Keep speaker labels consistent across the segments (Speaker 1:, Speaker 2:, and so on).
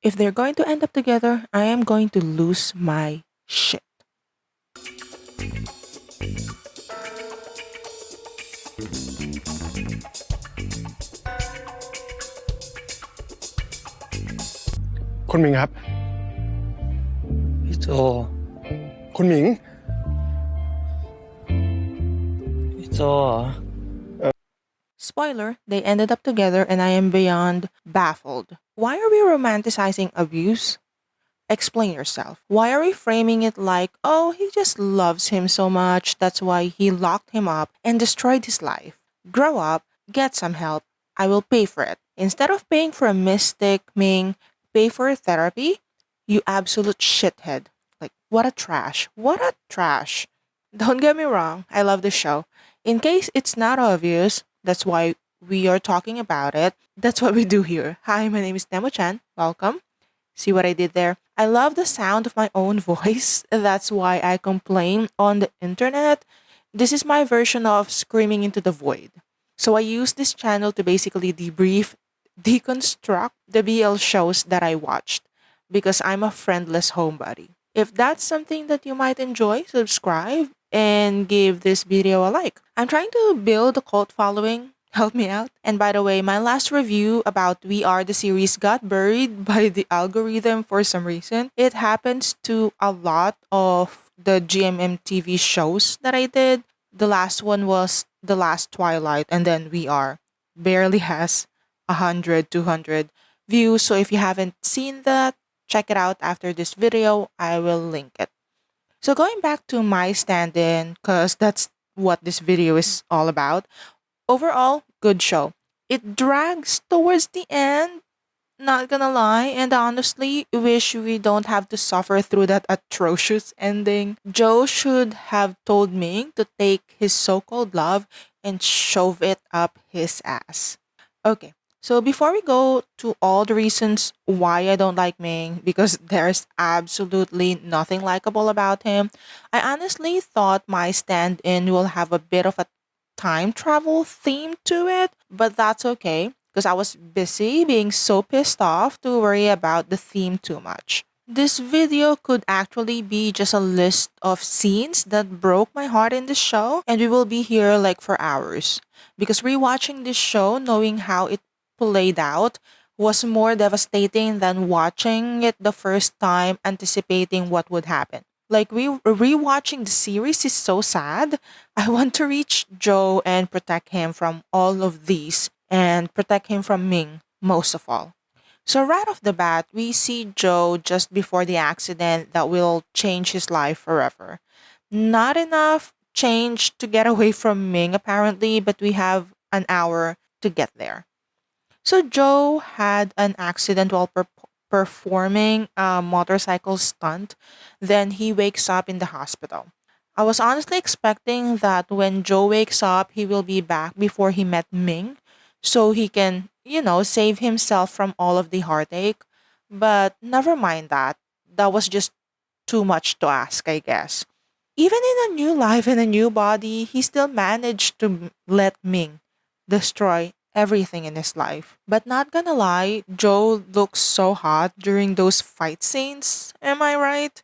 Speaker 1: If they're going to end up together, I am going to lose my shit.
Speaker 2: คุณหมิงครับ
Speaker 3: พี่โจ
Speaker 2: คุณหมิง
Speaker 3: พี่โจเหรอ
Speaker 1: Spoiler, they ended up together and I am beyond baffled. Why are we romanticizing abuse? Explain yourself. Why are we framing it like, oh, he just loves him so much, that's why he locked him up and destroyed his life? Grow up, get some help, I will pay for it. Instead of paying for a mystic, Ming, pay for therapy? You absolute shithead. Like, what a trash. What a trash. Don't get me wrong, I love the show. In case it's not obvious, that's why we are talking about it. That's what we do here. Hi, my name is Nemo-chan. Welcome. See what I did there? I love the sound of my own voice. That's why I complain on the internet. This is my version of screaming into the void. So I use this channel to basically debrief, deconstruct the BL shows that I watched because I'm a friendless homebody. If that's something that you might enjoy, subscribe and give this video a like. I'm trying to build a cult following. Help me out. And by the way, my last review about We Are the series got buried by the algorithm for some reason. It happens to a lot of the GMM TV shows that I did. The last one was The Last Twilight, and then We Are. Barely has 100, 200 views. So if you haven't seen that, check it out after this video. I will link it. So going back to my stand-in, because that's what this video is all about. Overall, good show. It drags towards the end, not gonna lie, and honestly, wish we don't have to suffer through that atrocious ending. Joe should have told Ming to take his so-called love and shove it up his ass. Okay, so before we go to all the reasons why I don't like Ming, because there's absolutely nothing likable about him, I honestly thought my stand in will have a bit of a time travel theme to it, but that's okay because I was busy being so pissed off to worry about the theme too much. This video could actually be just a list of scenes that broke my heart in the show, and we will be here like for hours. Because rewatching this show, knowing how it played out, was more devastating than watching it the first time, anticipating what would happen. Like rewatching the series is so sad. I want to reach Joe and protect him from all of these, and protect him from Ming most of all. So right off the bat, we see Joe just before the accident that will change his life forever. Not enough change to get away from Ming apparently, but we have an hour to get there. So Joe had an accident while performing a motorcycle stunt. Then he wakes up in the hospital. I was honestly expecting that when Joe wakes up, he will be back before he met Ming so he can, save himself from all of the heartache. But never mind that. That was just too much to ask, I guess. Even in a new life and a new body, he still managed to let Ming destroy everything in his life. But not gonna lie, Joe looks so hot during those fight scenes. Am I right?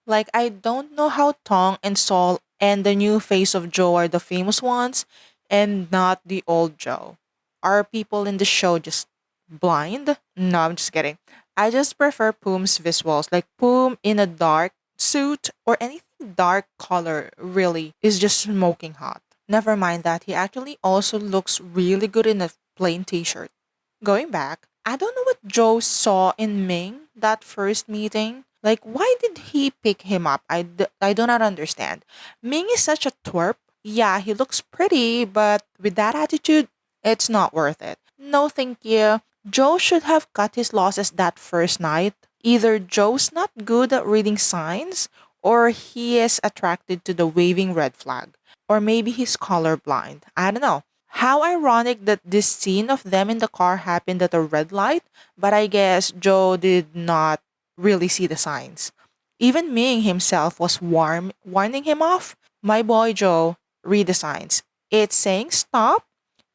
Speaker 1: Like, I don't know how Tong and Sol and the new face of Joe are the famous ones and not the old Joe. Are people in the show just blind? No, I'm just kidding. I just prefer Poom's visuals. Like, Poom in a dark suit or anything dark color really is just smoking hot. Never mind that, he actually also looks really good in a plain t shirt. Going back, I don't know what Joe saw in Ming that first meeting. Like, why did he pick him up? I do not understand. Ming is such a twerp. Yeah, he looks pretty, but with that attitude, it's not worth it. No, thank you. Joe should have cut his losses that first night. Either Joe's not good at reading signs, or he is attracted to the waving red flag. Or maybe he's colorblind. I don't know. How ironic that this scene of them in the car happened at a red light, but I guess Joe did not really see the signs. Even Ming himself was warning him off. My boy Joe, read the signs. It's saying stop.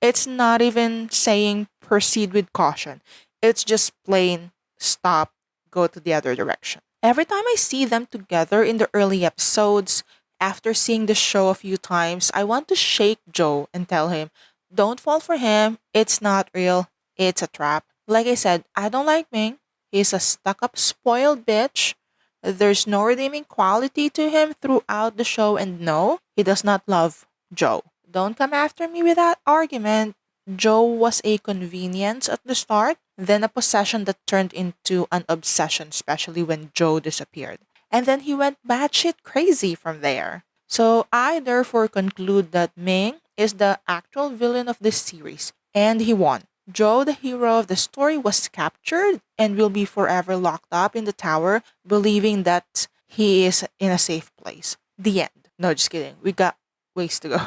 Speaker 1: It's not even saying proceed with caution. It's just plain stop go to the other direction. Every time I see them together in the early episodes, after seeing the show a few times, I want to shake Joe and tell him, don't fall for him. It's not real. It's a trap. Like I said, I don't like Ming. He's a stuck up, spoiled bitch. There's no redeeming quality to him throughout the show, and no, he does not love Joe. Don't come after me with that argument. Joe was a convenience at the start, then a possession that turned into an obsession, especially when Joe disappeared. And then he went batshit crazy from there. So I therefore conclude that Ming is the actual villain of this series, and he won. Joe, the hero of the story, was captured and will be forever locked up in the tower, believing that he is in a safe place. The end. No, just kidding. We got ways to go.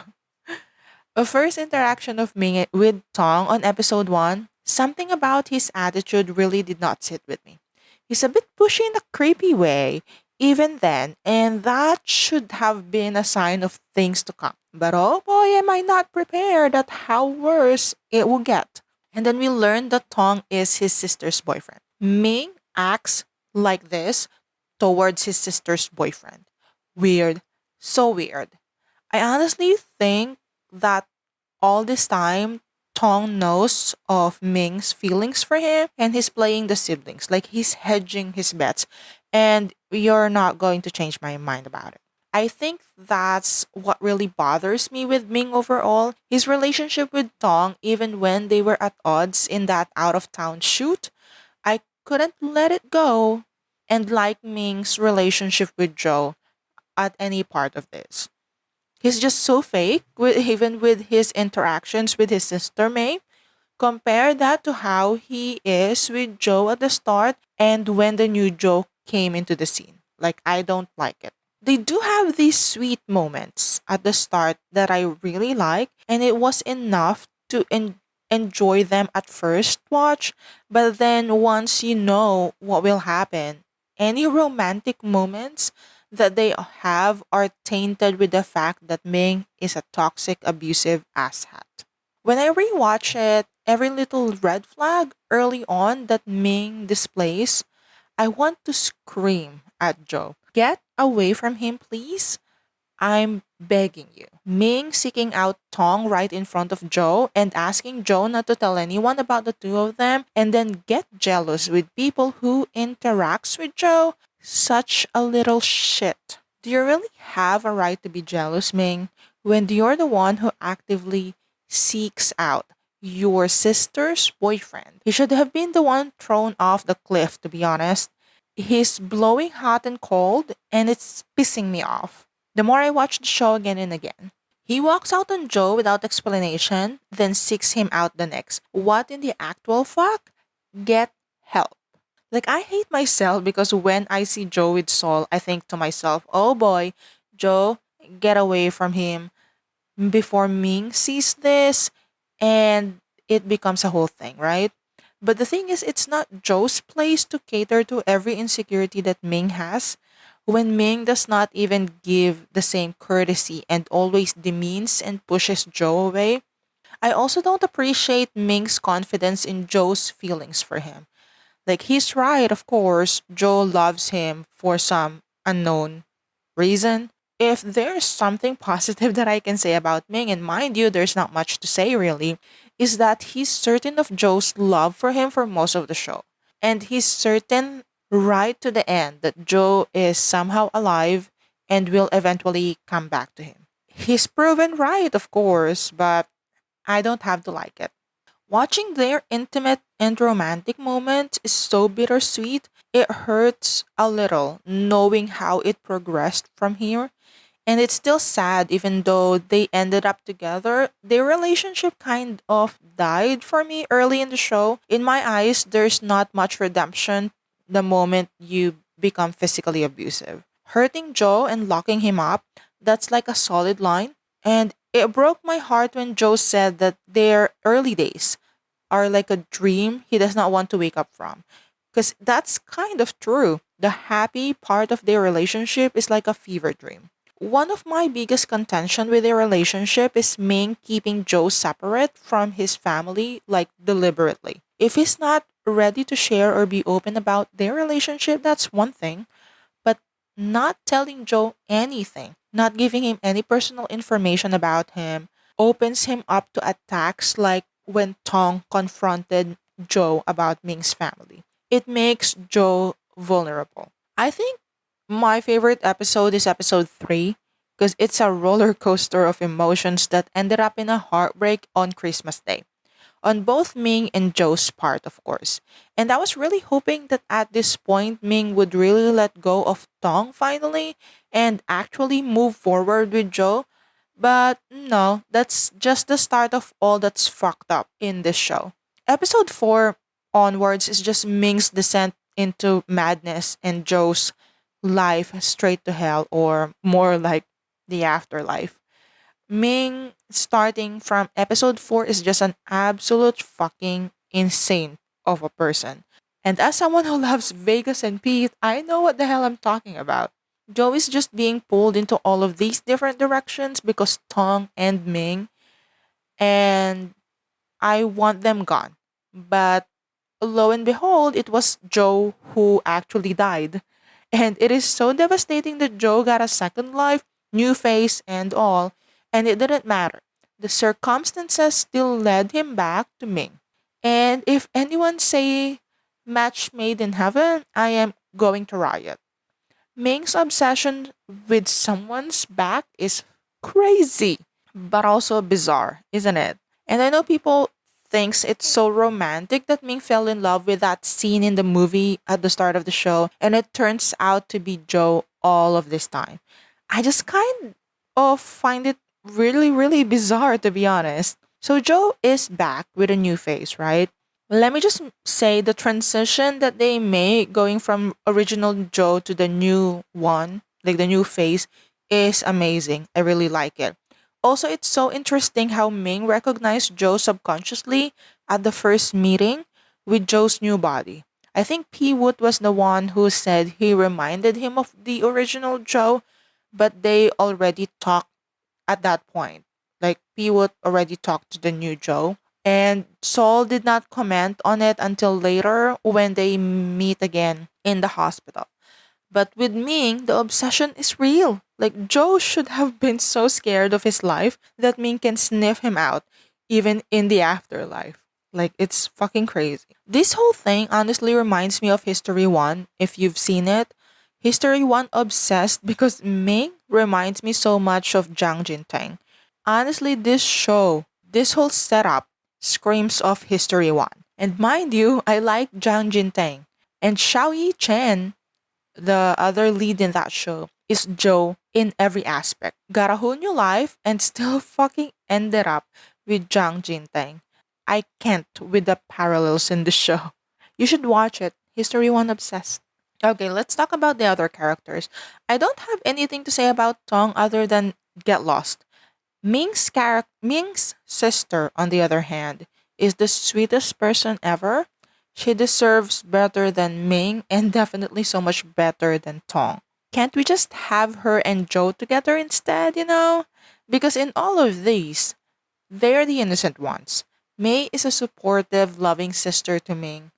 Speaker 1: A first interaction of Ming with Tong on episode 1, something about his attitude really did not sit with me. He's a bit pushy in a creepy way, even then, and that should have been a sign of things to come. But oh boy, am I not prepared at how worse it will get. And then we learn that Tong is his sister's boyfriend. Ming acts like this towards his sister's boyfriend. Weird. So weird. I honestly think that all this time, Tong knows of Ming's feelings for him and he's playing the siblings. Like he's hedging his bets. And you're not going to change my mind about it. I think that's what really bothers me with Ming overall. His relationship with Tong, even when they were at odds in that out of town shoot, I couldn't let it go. And like Ming's relationship with Joe at any part of this. He's just so fake, even with his interactions with his sister May. Compare that to how he is with Joe at the start and when the new Joe came into the scene. Like, I don't like it. They do have these sweet moments at the start that I really like, and it was enough to enjoy them at first watch. But then once you know what will happen, any romantic moments that they have are tainted with the fact that Ming is a toxic, abusive asshat. When I rewatch it, every little red flag early on that Ming displays, I want to scream at Joe. Get away from him, please. I'm begging you. Ming seeking out Tong right in front of Joe and asking Joe not to tell anyone about the two of them and then get jealous with people who interacts with Joe. Such a little shit. Do you really have a right to be jealous, Ming, when you're the one who actively seeks out your sister's boyfriend? He should have been the one thrown off the cliff, to be honest. He's blowing hot and cold, and it's pissing me off. The more I watch the show again and again. He walks out on Joe without explanation, then seeks him out the next. What in the actual fuck? Get help. Like, I hate myself because when I see Joe with Saul, I think to myself, oh boy, Joe, get away from him before Ming sees this and it becomes a whole thing, right? But the thing is, it's not Joe's place to cater to every insecurity that Ming has. When Ming does not even give the same courtesy and always demeans and pushes Joe away, I also don't appreciate Ming's confidence in Joe's feelings for him. Like, he's right, of course, Joe loves him for some unknown reason. If there's something positive that I can say about Ming, and mind you, there's not much to say really, is that he's certain of Joe's love for him for most of the show. And he's certain right to the end that Joe is somehow alive and will eventually come back to him. He's proven right, of course, but I don't have to like it. Watching their intimate and romantic moments is so bittersweet. It hurts a little knowing how it progressed from here. And it's still sad, even though they ended up together. Their relationship kind of died for me early in the show. In my eyes, there's not much redemption the moment you become physically abusive. Hurting Joe and locking him up, that's like a solid line. And it broke my heart when Joe said that their early days are like a dream he does not want to wake up from. Because that's kind of true. The happy part of their relationship is like a fever dream. One of my biggest contention with their relationship is Ming keeping Joe separate from his family, like deliberately. If he's not ready to share or be open about their relationship, that's one thing. But not telling Joe anything, not giving him any personal information about him, opens him up to attacks like when Tong confronted Joe about Ming's family. It makes Joe vulnerable. I think my favorite episode is episode 3 because it's a roller coaster of emotions that ended up in a heartbreak on Christmas Day on both Ming and Joe's part, of course. And I was really hoping that at this point, Ming would really let go of Tong finally and actually move forward with Joe. But no, that's just the start of all that's fucked up in this show. Episode 4 onwards is just Ming's descent into madness and Joe's life straight to hell, or more like the afterlife. Ming, starting from episode 4, is just an absolute fucking insane of a person. And as someone who loves Vegas and Pete, I know what the hell I'm talking about. Joe is just being pulled into all of these different directions because Tong and Ming, and I want them gone. But lo and behold, it was Joe who actually died. And it is so devastating that Joe got a second life, new face, and all, and it didn't matter. The circumstances still led him back to Ming. And if anyone say match made in heaven, I am going to riot. Ming's obsession with someone's back is crazy, but also bizarre, isn't it? And I know people thinks it's so romantic that Ming fell in love with that scene in the movie at the start of the show, and it turns out to be Joe all of this time. I just kind of find it really, really bizarre, to be honest. So Joe is back with a new face, right? Let me just say the transition that they make going from original Joe to the new one, like the new face, is amazing. I really like it. Also, it's so interesting how Ming recognized Joe subconsciously at the first meeting with Joe's new body. I think P. Wood was the one who said he reminded him of the original Joe, but they already talked at that point. Like P. Wood already talked to the new Joe. And Saul did not comment on it until later when they meet again in the hospital. But with Ming, the obsession is real. Like Joe should have been so scared of his life that Ming can sniff him out, even in the afterlife. Like it's fucking crazy. This whole thing honestly reminds me of History 1, if you've seen it. History 1 obsessed because Ming reminds me so much of Zhang Jintang. Honestly, this show, this whole setup screams of History 1. And mind you, I like Zhang Jintang. And Xiao Yi Chen, the other lead in that show, is Joe in every aspect. Got a whole new life and still fucking ended up with Zhang Jintang. I can't with the parallels in the show. You should watch it. History 1 obsessed. Okay, let's talk about the other characters. I don't have anything to say about Tong other than get lost. Ming's sister, on the other hand, is the sweetest person ever. She deserves better than Ming and definitely so much better than Tong. Can't we just have her and Joe together instead, you know? Because in all of these, they're the innocent ones. Mei is a supportive, loving sister to Ming.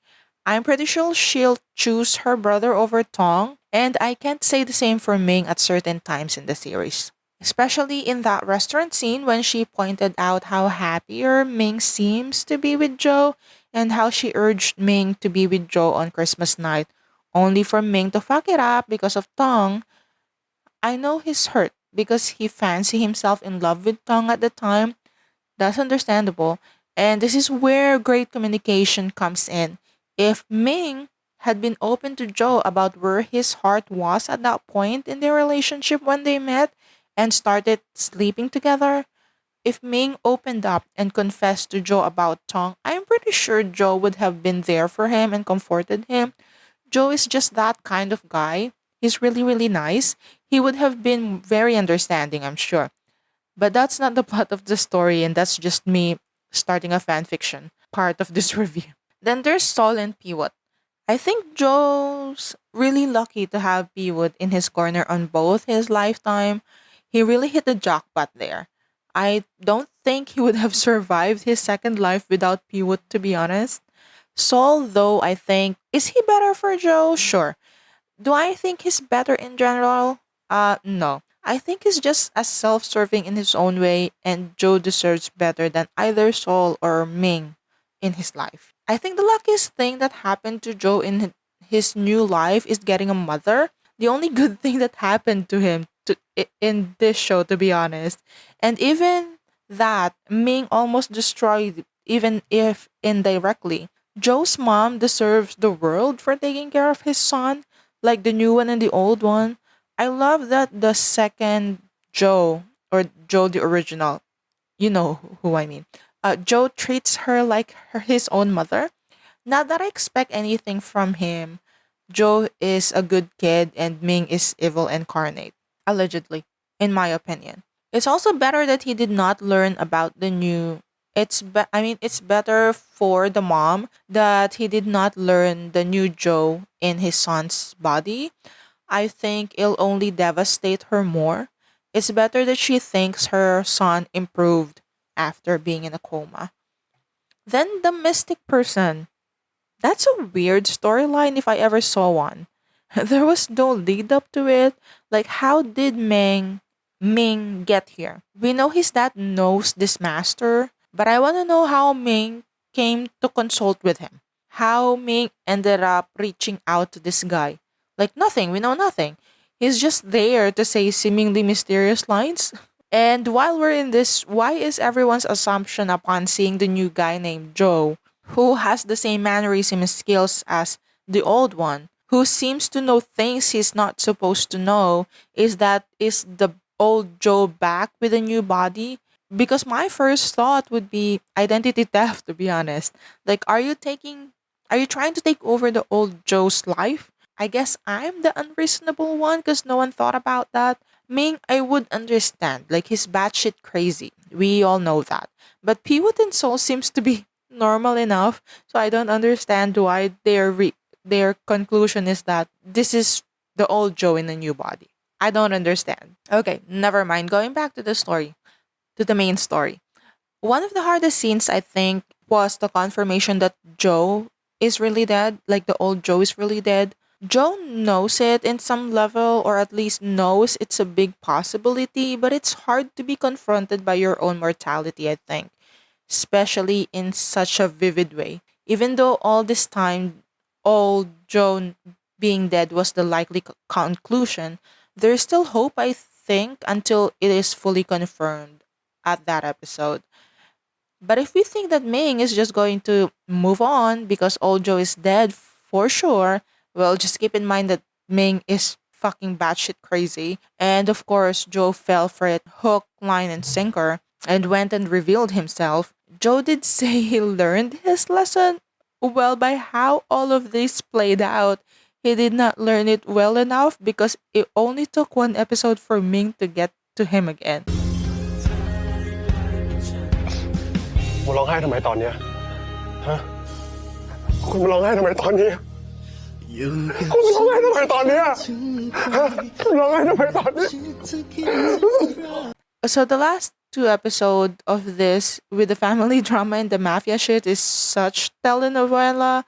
Speaker 1: I'm pretty sure she'll choose her brother over Tong, and I can't say the same for Ming at certain times in the series. Especially in that restaurant scene when she pointed out how happier Ming seems to be with Joe and how she urged Ming to be with Joe on Christmas night, only for Ming to fuck it up because of Tong. I know he's hurt because he fancied himself in love with Tong at the time. That's understandable. And this is where great communication comes in. If Ming had been open to Joe about where his heart was at that point in their relationship when they met and started sleeping together, if Ming opened up and confessed to Joe about Tong, I'm pretty sure Joe would have been there for him and comforted him. Joe is just that kind of guy. He's really, really nice. He would have been very understanding, I'm sure. But that's not the plot of the story, and that's just me starting a fan fiction part of this review. Then there's Saul and Peewit. I think Joe's really lucky to have Peewit in his corner on both his lifetime. He really hit the jackpot there. I don't think he would have survived his second life without Peewit, to be honest. Saul, though, I think, is he better for Joe? Sure. Do I think he's better in general? No. I think he's just as self-serving in his own way, and Joe deserves better than either Saul or Ming in his life. I think the luckiest thing that happened to Joe in his new life is getting a mother. The only good thing that happened to him in this show, to be honest. And even that, Ming almost destroyed, even if indirectly. Joe's mom deserves the world for taking care of his son, like the new one and the old one. I love that the second Joe, or Joe the original, you know who I mean. Joe treats her like his own mother. Not that I expect anything from him. Joe is a good kid and Ming is evil incarnate, allegedly, in my opinion. It's also better that he did not learn about the new. It's better for the mom that he did not learn the new Joe in his son's body. I think it'll only devastate her more. It's better that she thinks her son improved after being in a coma. Then the mystic person. That's a weird storyline if I ever saw one. There was no lead up to it. Like, how did Ming get here? We know his dad knows this master, but I want to know how Ming came to consult with him. How Ming ended up reaching out to this guy. Like, nothing. We know nothing. He's just there to say seemingly mysterious lines. And while we're in this, why is everyone's assumption upon seeing the new guy named Joe, who has the same mannerism and skills as the old one, who seems to know things he's not supposed to know, is the old Joe back with a new body? Because my first thought would be identity theft, to be honest. Like, are you trying to take over the old Joe's life? I guess I'm the unreasonable one because no one thought about that. Ming, I would understand. Like, he's batshit crazy. We all know that. But Peewit and Soul seems to be normal enough, so I don't understand why their conclusion is that this is the old Joe in a new body. I don't understand. Okay, never mind. Going back to the story, to the main story. One of the hardest scenes, I think, was the confirmation that Joe is really dead, like the old Joe is really dead. Joe knows it in some level, or at least knows it's a big possibility, but it's hard to be confronted by your own mortality, I think, especially in such a vivid way. Even though all this time, old Joe being dead was the likely conclusion, there's still hope, I think, until it is fully confirmed at that episode. But if we think that Ming is just going to move on because old Joe is dead for sure, well, just keep in mind that Ming is fucking batshit crazy. And of course, Joe fell for it hook, line, and sinker and went and revealed himself. Joe did say he learned his lesson. Well, by how all of this played out, he did not learn it well enough because it only took one episode for Ming to get to him again.
Speaker 2: คุณร้องไห้ทำไมตอนเนี้ยฮะคุณมาร้องไห้ทำไมตอนนี้คุณร้องไห้ทำไมตอนเนี้ยฮะคุณร้องไห้ทำไมตอนนี้
Speaker 1: So the last two episodes of this with the family drama and the mafia shit is such telenovela.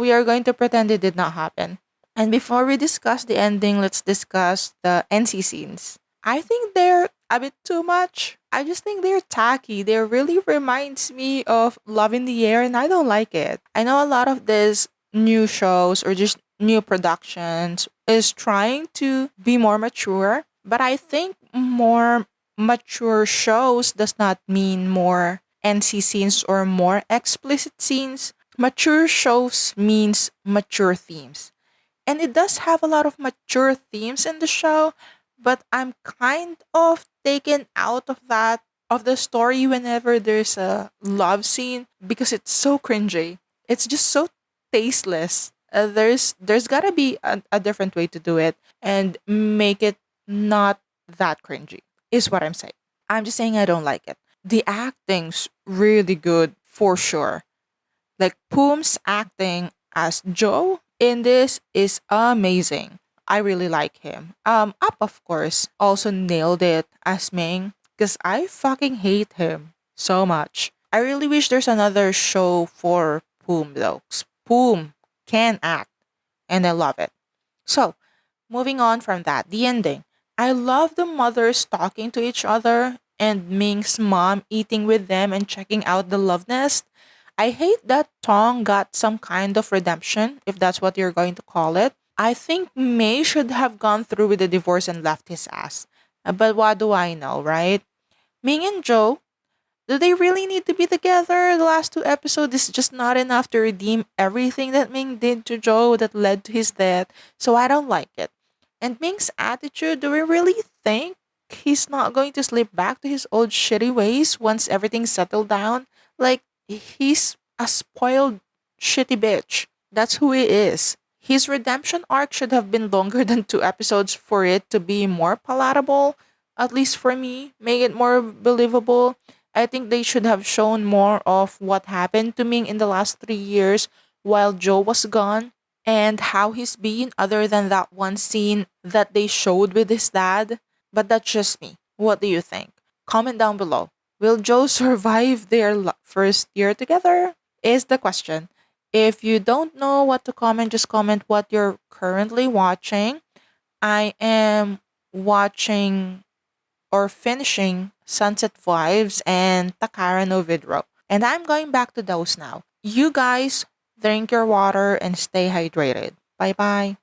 Speaker 1: We are going to pretend it did not happen. And before we discuss the ending, let's discuss the NC scenes. I think they're a bit too much. I just think they're tacky. They really reminds me of Love in the Air and I don't like it. I know a lot of these new shows or just new productions is trying to be more mature, but I think more mature shows does not mean more NC scenes or more explicit scenes. Mature shows means mature themes. And it does have a lot of mature themes in the show, but I'm kind of taken out of that of the story whenever there's a love scene because it's so cringy. It's just so tasteless. There's gotta be a different way to do it and make it not that cringy. Is what I'm saying. I'm just saying I don't like it. The acting's really good for sure. Like Poom's acting as Joe in this is amazing. I really like him. Up of course also nailed it as Ming because I fucking hate him so much. I really wish there's another show for Spoon though. Spoon can act, and I love it. So, moving on from that, the ending. I love the mothers talking to each other and Ming's mom eating with them and checking out the love nest. I hate that Tong got some kind of redemption, if that's what you're going to call it. I think May should have gone through with the divorce and left his ass. But what do I know, right? Ming and Joe, do they really need to be together? The last two episodes is just not enough to redeem everything that Ming did to Joe that led to his death, so I don't like it. And Ming's attitude, do we really think he's not going to slip back to his old shitty ways once everything's settled down? Like, he's a spoiled, shitty bitch. That's who he is. His redemption arc should have been longer than two episodes for it to be more palatable, at least for me, make it more believable. I think they should have shown more of what happened to Ming in the last 3 years while Joe was gone and how he's been, other than that one scene that they showed with his dad. But that's just me. What do you think? Comment down below. Will Joe survive their first year together? Is the question. If you don't know what to comment, just comment what you're currently watching. I am watching or finishing Sunset Vibes and Takara no Vidro. And I'm going back to those now. You guys drink your water and stay hydrated. Bye bye.